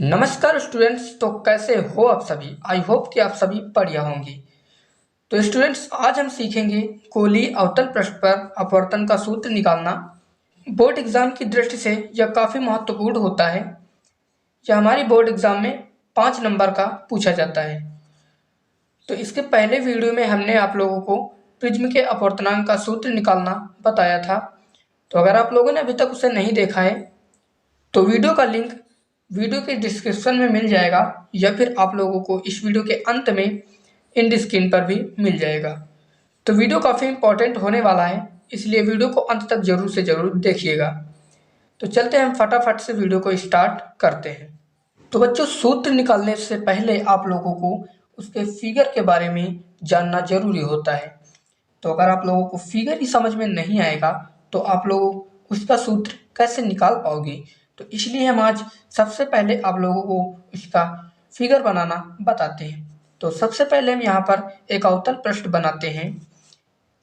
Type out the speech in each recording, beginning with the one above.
नमस्कार स्टूडेंट्स। तो कैसे हो आप सभी? आई होप कि आप सभी बढ़िया होंगे। तो स्टूडेंट्स, आज हम सीखेंगे गोलीय अवतल पृष्ठ पर अपवर्तन का सूत्र निकालना। बोर्ड एग्जाम की दृष्टि से यह काफ़ी महत्वपूर्ण होता है। यह हमारी बोर्ड एग्जाम में 5 नंबर का पूछा जाता है। तो इसके पहले वीडियो में हमने आप लोगों को प्रिज्म के अपवर्तनांक का सूत्र निकालना बताया था। तो अगर आप लोगों ने अभी तक उसे नहीं देखा है तो वीडियो का लिंक वीडियो के डिस्क्रिप्शन में मिल जाएगा, या फिर आप लोगों को इस वीडियो के अंत में एंड स्क्रीन पर भी मिल जाएगा। तो वीडियो काफ़ी इंपॉर्टेंट होने वाला है, इसलिए वीडियो को अंत तक जरूर से जरूर देखिएगा। तो चलते हैं, हम फटाफट से वीडियो को स्टार्ट करते हैं। तो बच्चों, सूत्र निकालने से पहले आप लोगों को उसके फिगर के बारे में जानना जरूरी होता है। तो अगर आप लोगों को फिगर ही समझ में नहीं आएगा तो आप लोग उसका सूत्र कैसे निकाल पाओगे? तो इसलिए हम आज सबसे पहले आप लोगों को इसका फिगर बनाना बताते हैं। तो सबसे पहले हम यहाँ पर एक अवतल पृष्ठ बनाते हैं।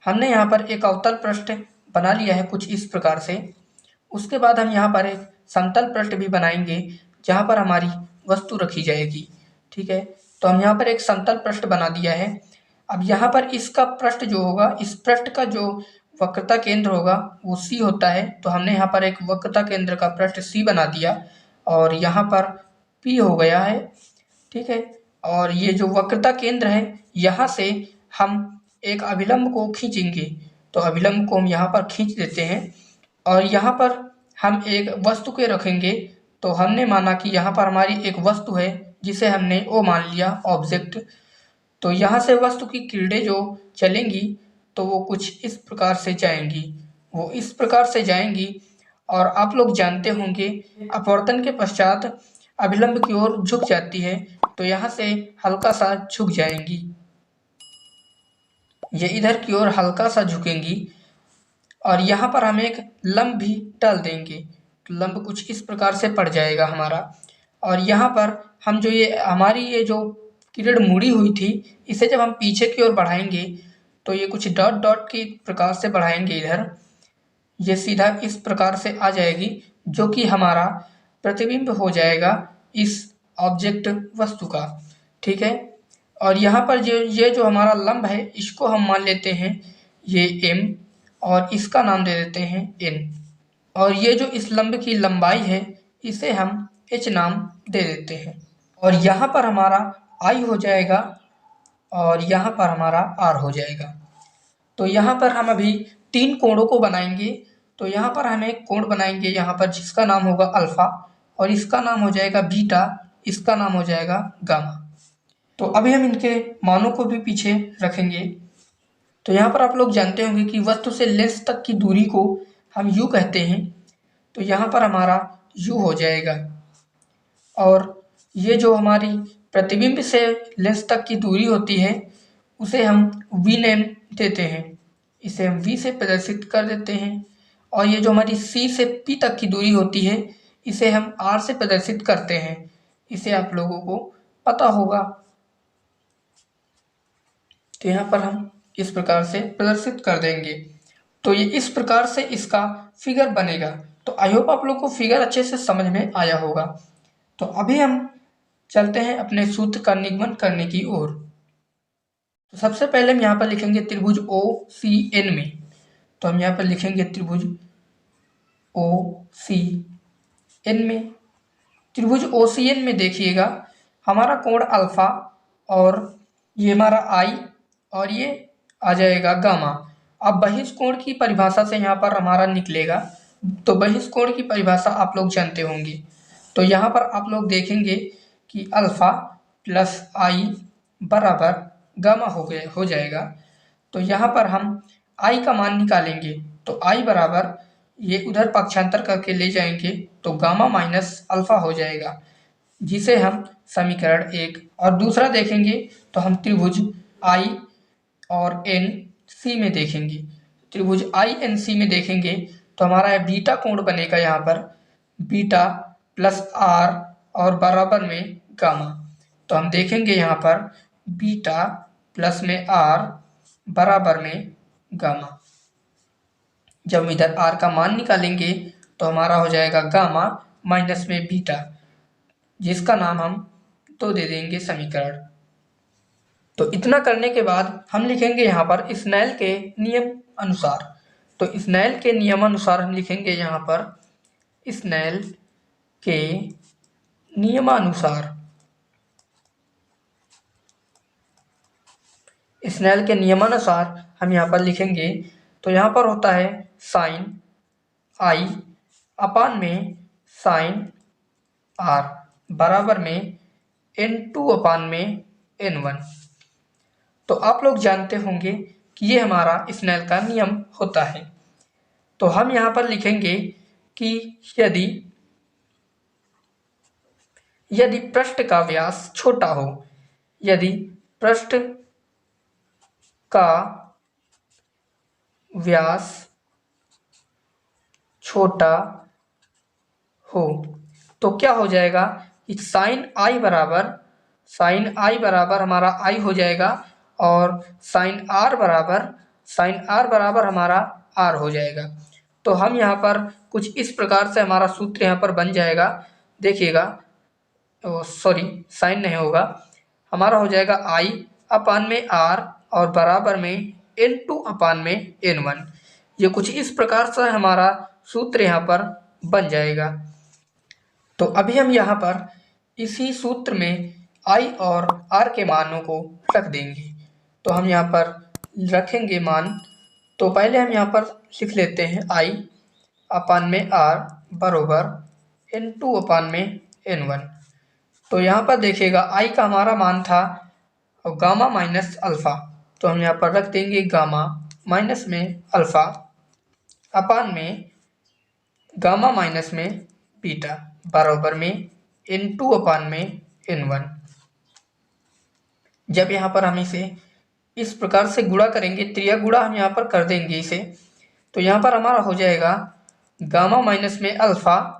हमने यहाँ पर एक अवतल पृष्ठ बना लिया है कुछ इस प्रकार से। उसके बाद हम यहाँ पर एक समतल पृष्ठ भी बनाएंगे जहाँ पर हमारी वस्तु रखी जाएगी। ठीक है, तो हम यहाँ पर एक समतल पृष्ठ बना दिया है। अब यहाँ पर इसका पृष्ठ जो होगा, इस पृष्ठ का जो वक्रता केंद्र होगा वो C होता है। तो हमने यहाँ पर एक वक्रता केंद्र का पृष्ठ C बना दिया और यहाँ पर P हो गया है। ठीक है, और ये जो वक्रता केंद्र है यहाँ से हम एक अभिलंब को खींचेंगे। तो अभिलंब को हम यहाँ पर खींच देते हैं और यहाँ पर हम एक वस्तु के रखेंगे। तो हमने माना कि यहाँ पर हमारी एक वस्तु है जिसे हमने O मान लिया, ऑब्जेक्ट। तो यहाँ से वस्तु की किरणें जो चलेंगी तो वो कुछ इस प्रकार से जाएंगी, वो इस प्रकार से जाएंगी। और आप लोग जानते होंगे अपवर्तन के पश्चात अभिलंब की ओर झुक जाती है, तो यहाँ से हल्का सा झुक जाएंगी, ये इधर की ओर हल्का सा झुकेंगी। और यहाँ पर हम एक लंब भी डाल देंगे, तो लंब कुछ इस प्रकार से पड़ जाएगा हमारा। और यहाँ पर हम जो ये हमारी ये जो किरण मुड़ी हुई थी, इसे जब हम पीछे की ओर बढ़ाएंगे तो ये कुछ डॉट डॉट के प्रकार से बढ़ाएंगे इधर, ये सीधा इस प्रकार से आ जाएगी, जो कि हमारा प्रतिबिंब हो जाएगा इस ऑब्जेक्ट वस्तु का। ठीक है, और यहाँ पर जो ये जो हमारा लंब है इसको हम मान लेते हैं ये M, और इसका नाम दे देते हैं N। और ये जो इस लंब की लंबाई है इसे हम H नाम दे देते हैं। और यहाँ पर हमारा I हो जाएगा और यहाँ पर हमारा R हो जाएगा। तो यहाँ पर हम अभी 3 कोणों को बनाएंगे। तो यहाँ पर हम एक कोण बनाएंगे यहाँ पर जिसका नाम होगा अल्फा, और इसका नाम हो जाएगा बीटा, इसका नाम हो जाएगा गामा। तो अभी हम इनके मानों को भी पीछे रखेंगे। तो यहाँ पर आप लोग जानते होंगे कि वस्तु से लेंस तक की दूरी को हम U कहते हैं। तो यहाँ पर हमारा U हो जाएगा। और ये जो हमारी प्रतिबिंब से लेंस तक की दूरी होती है उसे हम V नेम देते हैं, इसे हम V से प्रदर्शित कर देते हैं। और ये जो हमारी C से P तक की दूरी होती है इसे हम R से प्रदर्शित करते हैं, इसे आप लोगों को पता होगा। तो यहाँ पर हम इस प्रकार से प्रदर्शित कर देंगे। तो ये इस प्रकार से इसका फिगर बनेगा। तो आई होप आप लोग को फिगर अच्छे से समझ में आया होगा। तो अभी हम चलते हैं अपने सूत्र का निगमन करने की ओर। तो सबसे पहले हम यहाँ पर लिखेंगे त्रिभुज OCN में। तो हम यहाँ पर लिखेंगे त्रिभुज OCN में। त्रिभुज OCN में देखिएगा हमारा कोण अल्फा, और ये हमारा I, और ये आ जाएगा गामा। अब बहिष्कोण की परिभाषा से यहाँ पर हमारा निकलेगा। तो बहिष्कोण की परिभाषा आप लोग जानते होंगे। तो यहाँ पर आप लोग देखेंगे कि अल्फा प्लस I बराबर गामा हो जाएगा। तो यहाँ पर हम I का मान निकालेंगे। तो I बराबर ये उधर पक्षांतर करके ले जाएंगे तो गामा माइनस अल्फा हो जाएगा, जिसे हम समीकरण 1। और दूसरा देखेंगे तो हम त्रिभुज I और NC में देखेंगे। त्रिभुज INC में देखेंगे तो हमारा बीटा कोण बनेगा यहाँ पर, बीटा प्लस R और बराबर में गामा। तो हम देखेंगे यहाँ पर बीटा प्लस में R बराबर में गामा। जब हम इधर R का मान निकालेंगे तो हमारा हो जाएगा गामा माइनस में बीटा। जिसका नाम हम तो दे देंगे समीकरण। तो इतना करने के बाद हम लिखेंगे यहाँ पर स्नेल के नियम अनुसार। तो स्नेल के नियमानुसार हम लिखेंगे यहाँ पर स्नेल के नियमानुसार। स्नेल के नियमानुसार हम यहाँ पर लिखेंगे, तो यहाँ पर होता है साइन आई अपान में साइन आर बराबर में n2 अपान में n1। तो आप लोग जानते होंगे कि ये हमारा स्नेल का नियम होता है। तो हम यहाँ पर लिखेंगे कि यदि पृष्ठ का व्यास छोटा हो, यदि पृष्ठ का व्यास छोटा हो तो क्या हो जाएगा कि साइन आई बराबर हमारा आई हो जाएगा और साइन आर बराबर हमारा आर हो जाएगा। तो हम यहाँ पर कुछ इस प्रकार से हमारा सूत्र यहाँ पर बन जाएगा, देखिएगा। सॉरी, साइन नहीं होगा, हमारा हो जाएगा आई अपान में आर और बराबर में n2 अपान में n1। ये कुछ इस प्रकार से हमारा सूत्र यहाँ पर बन जाएगा। तो अभी हम यहाँ पर इसी सूत्र में i और r के मानों को रख देंगे। तो हम यहाँ पर रखेंगे मान। तो पहले हम यहाँ पर लिख लेते हैं i अपान में r बराबर n2 अपान में n1। तो यहाँ पर देखिएगा i का हमारा मान था और गामा माइनस अल्फ़ा, तो हम यहाँ पर रख देंगे गामा माइनस में अल्फ़ा अपान में गामा माइनस में बीटा बराबर में n2 अपान में n1। जब यहाँ पर हम इसे इस प्रकार से गुणा करेंगे, त्रिया गुणा हम यहाँ पर कर देंगे इसे, तो यहाँ पर हमारा हो जाएगा गामा माइनस में अल्फ़ा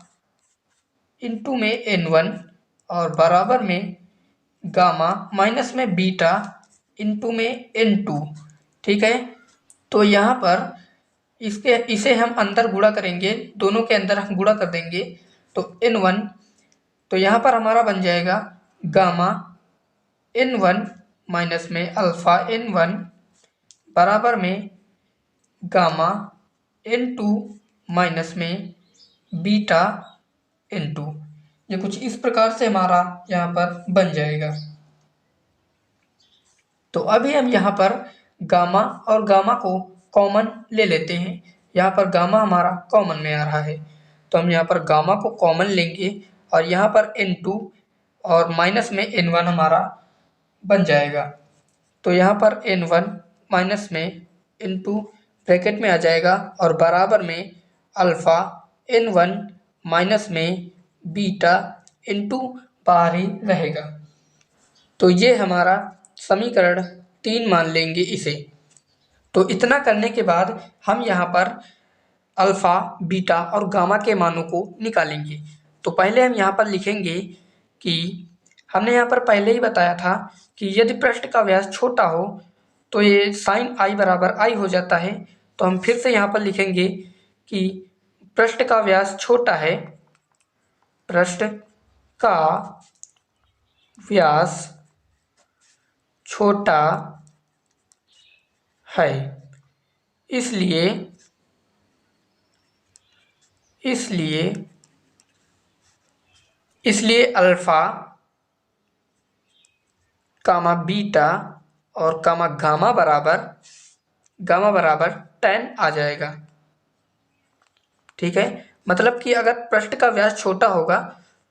इंटू में n1 और बराबर में गामा माइनस में बीटा इंटू में n2। ठीक है, तो यहाँ पर इसे हम अंदर गुणा करेंगे, दोनों के अंदर हम गुणा कर देंगे तो n1। तो यहाँ पर हमारा बन जाएगा गामा n1 माइनस में अल्फ़ा n1 बराबर में गामा n2 माइनस में बीटा n2। ये कुछ इस प्रकार से हमारा यहाँ पर बन जाएगा। तो अभी हम यहाँ पर गामा और गामा को कॉमन ले लेते हैं। यहाँ पर गामा हमारा कॉमन में आ रहा है, तो हम यहाँ पर गामा को कॉमन लेंगे और यहाँ पर n2 और माइनस में n1 हमारा बन जाएगा। तो यहाँ पर n1 माइनस में n2 ब्रैकेट में आ जाएगा और बराबर में अल्फ़ा n1 माइनस में बीटा n2 बाहर ही रहेगा। तो ये हमारा समीकरण 3 मान लेंगे इसे। तो इतना करने के बाद हम यहाँ पर अल्फ़ा, बीटा और गामा के मानों को निकालेंगे। तो पहले हम यहाँ पर लिखेंगे कि हमने यहाँ पर पहले ही बताया था कि यदि पृष्ठ का व्यास छोटा हो तो ये साइन आई बराबर आई हो जाता है। तो हम फिर से यहाँ पर लिखेंगे कि पृष्ठ का व्यास छोटा है, पृष्ठ का व्यास छोटा है, इसलिए अल्फ़ा कामा बीटा और कामा गामा बराबर 10 आ जाएगा। ठीक है, मतलब कि अगर पृष्ठ का व्यास छोटा होगा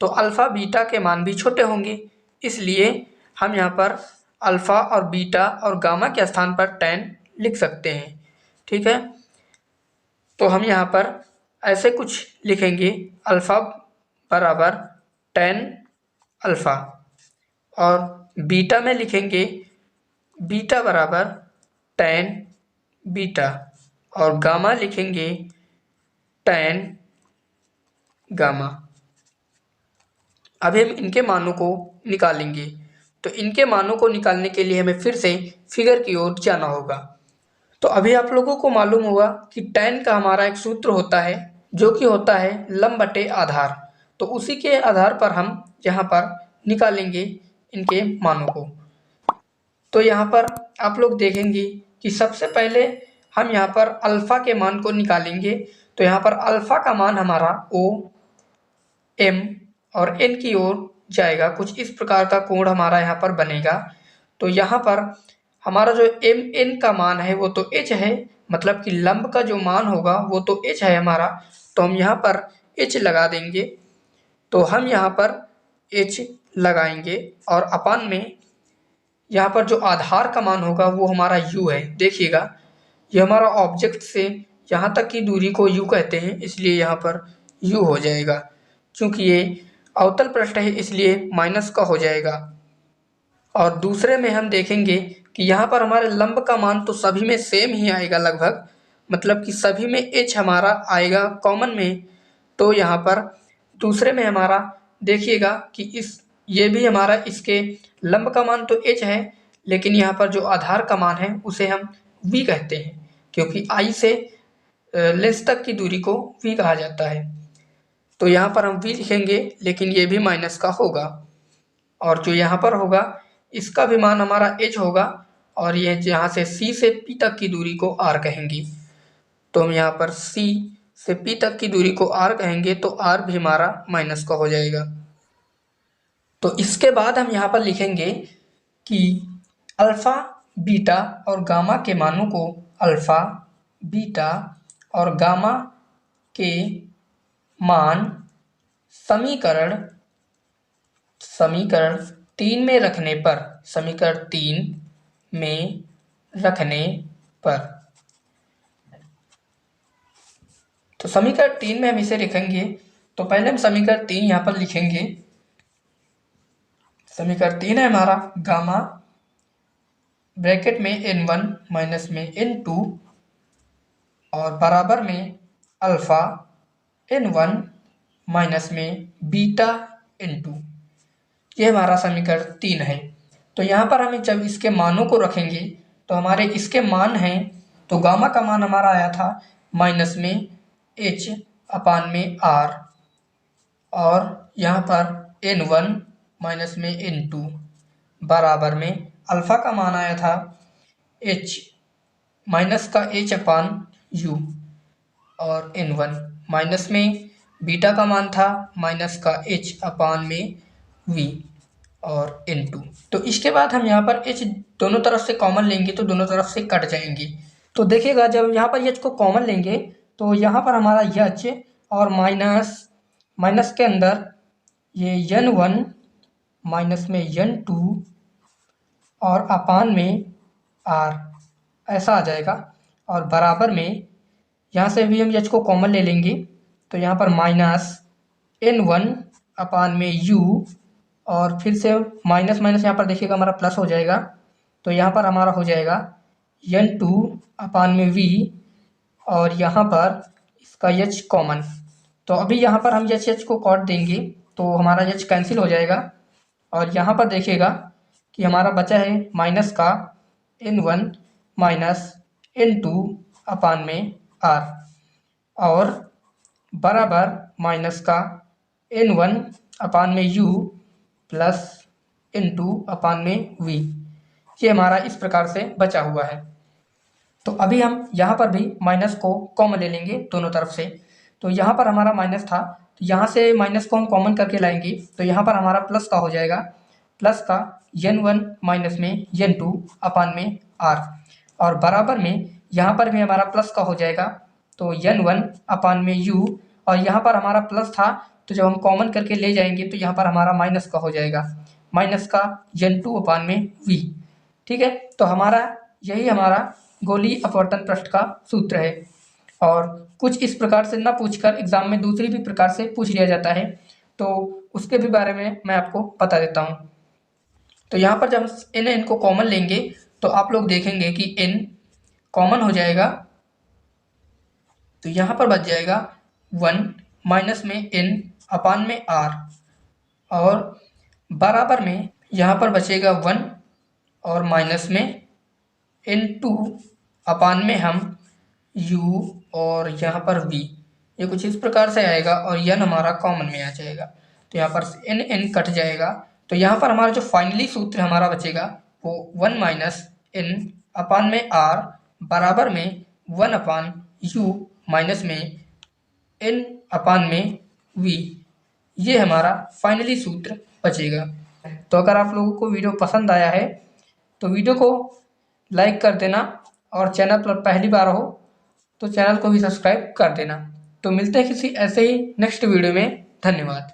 तो अल्फ़ा बीटा के मान भी छोटे होंगे, इसलिए हम यहाँ पर अल्फ़ा और बीटा और गामा के स्थान पर 10 लिख सकते हैं। ठीक है, तो हम यहाँ पर ऐसे कुछ लिखेंगे, अल्फ़ा बराबर 10 अल्फ़ा और बीटा में लिखेंगे बीटा बराबर 10 बीटा और गामा लिखेंगे 10 गामा। अभी हम इनके मानों को निकालेंगे। तो इनके मानों को निकालने के लिए हमें फिर से फिगर की ओर जाना होगा। तो अभी आप लोगों को मालूम होगा कि tan का हमारा एक सूत्र होता है जो कि होता है लंब बटे आधार। तो उसी के आधार पर हम यहाँ पर निकालेंगे इनके मानों को। तो यहाँ पर आप लोग देखेंगे कि सबसे पहले हम यहाँ पर अल्फ़ा के मान को निकालेंगे। तो यहाँ पर अल्फ़ा का मान हमारा ओ एम और एन की ओर जाएगा, कुछ इस प्रकार का कोण हमारा यहाँ पर बनेगा। तो यहाँ पर हमारा जो एम एन का मान है वो तो एच है, मतलब कि लंब का जो मान होगा वो तो एच है हमारा, तो हम यहाँ पर एच लगा देंगे। तो हम यहाँ पर एच लगाएंगे और अपान में यहाँ पर जो आधार का मान होगा वो हमारा u है। देखिएगा ये हमारा ऑब्जेक्ट से यहाँ तक की दूरी को u कहते हैं, इसलिए यहाँ पर u हो जाएगा। क्योंकि ये अवतल पृष्ठ है इसलिए माइनस का हो जाएगा। और दूसरे में हम देखेंगे कि यहाँ पर हमारे लंब का मान तो सभी में सेम ही आएगा लगभग, मतलब कि सभी में h हमारा आएगा कॉमन में। तो यहाँ पर दूसरे में हमारा देखिएगा कि ये भी हमारा इसके लंब का मान तो h है, लेकिन यहाँ पर जो आधार का मान है उसे हम v कहते हैं, क्योंकि I से लेंस तक की दूरी को v कहा जाता है। तो यहाँ पर हम v लिखेंगे, लेकिन ये भी माइनस का होगा। और जो यहाँ पर होगा इसका भी मान हमारा h होगा, और ये यहाँ से c से p तक की दूरी को r कहेंगे। तो हम यहाँ पर c से p तक की दूरी को r कहेंगे, तो r भी हमारा माइनस का हो जाएगा। तो इसके बाद हम यहाँ पर लिखेंगे कि अल्फ़ा बीटा और गामा के मानों को अल्फ़ा बीटा और गामा के मान समीकरण 3 में रखने पर तो समीकरण 3 में हम इसे लिखेंगे। तो पहले हम समीकरण 3 यहाँ पर लिखेंगे। समीकरण 3 है हमारा गामा ब्रैकेट में n1 माइनस में n2 और बराबर में अल्फ़ा n1 माइनस में बीटा n2। ये हमारा समीकरण 3 है। तो यहाँ पर हम जब इसके मानों को रखेंगे तो हमारे इसके मान हैं, तो गामा का मान हमारा आया था माइनस में h अपान में r, और यहाँ पर n1 माइनस में n2 बराबर में अल्फ़ा का मान आया था h माइनस का h अपान u, और n1 माइनस में बीटा का मान था माइनस का h अपान में v, और n2। तो इसके बाद हम यहाँ पर h दोनों तरफ से कॉमन लेंगे तो दोनों तरफ से कट जाएंगे। तो देखिएगा जब यहाँ पर h को कॉमन लेंगे तो यहाँ पर हमारा h और माइनस के अंदर ये n1 माइनस में n2 और अपान में r ऐसा आ जाएगा, और बराबर में यहाँ से भी हम h को कॉमन ले लेंगे। तो यहाँ पर माइनस n1 अपान में u, और फिर से माइनस माइनस यहाँ पर देखिएगा हमारा प्लस हो जाएगा। तो यहाँ पर हमारा हो जाएगा n2 अपान में v, और यहाँ पर इसका h कॉमन। तो अभी यहाँ पर हम h को काट देंगे तो हमारा h कैंसिल हो जाएगा, और यहाँ पर देखिएगा कि हमारा बचा है माइनस का n1 माइनस n2 अपान में r, और बराबर माइनस का n1 अपान में u प्लस n2 अपान में v। ये हमारा इस प्रकार से बचा हुआ है। तो अभी हम यहाँ पर भी माइनस को कॉमन ले लेंगे दोनों तरफ से। तो यहाँ पर हमारा माइनस था, तो यहाँ से माइनस को हम कॉमन करके लाएंगे तो यहाँ पर हमारा प्लस का हो जाएगा, प्लस का n1 माइनस में n2 अपान में r, और बराबर में यहाँ पर भी हमारा प्लस का हो जाएगा, तो n1 अपान में u, और यहाँ पर हमारा प्लस था तो जब हम कॉमन करके ले जाएंगे तो यहाँ पर हमारा माइनस का हो जाएगा, माइनस का n2 अपान में v। ठीक है, तो यही हमारा गोलीय अपवर्तन पृष्ठ का सूत्र है। और कुछ इस प्रकार से ना पूछकर एग्जाम में दूसरी भी प्रकार से पूछ लिया जाता है, तो उसके भी बारे में मैं आपको बता देता हूँ। तो यहाँ पर जब n को कॉमन लेंगे तो आप लोग देखेंगे कि n कॉमन हो जाएगा, तो यहाँ पर बच जाएगा 1 माइनस में n अपान में r, और बराबर में यहाँ पर बचेगा 1 और माइनस में n2 अपान में हम u और यहाँ पर v। ये कुछ इस प्रकार से आएगा और n हमारा कॉमन में आ जाएगा। तो यहाँ पर n n कट जाएगा। तो यहाँ पर हमारा जो फाइनली सूत्र हमारा बचेगा वो 1 माइनस n अपान में r बराबर में 1 अपान u माइनस में n अपान में v, ये हमारा फाइनली सूत्र बचेगा। तो अगर आप लोगों को वीडियो पसंद आया है तो वीडियो को लाइक कर देना और चैनल पर पहली बार हो तो चैनल को भी सब्सक्राइब कर देना। तो मिलते हैं किसी ऐसे ही नेक्स्ट वीडियो में। धन्यवाद।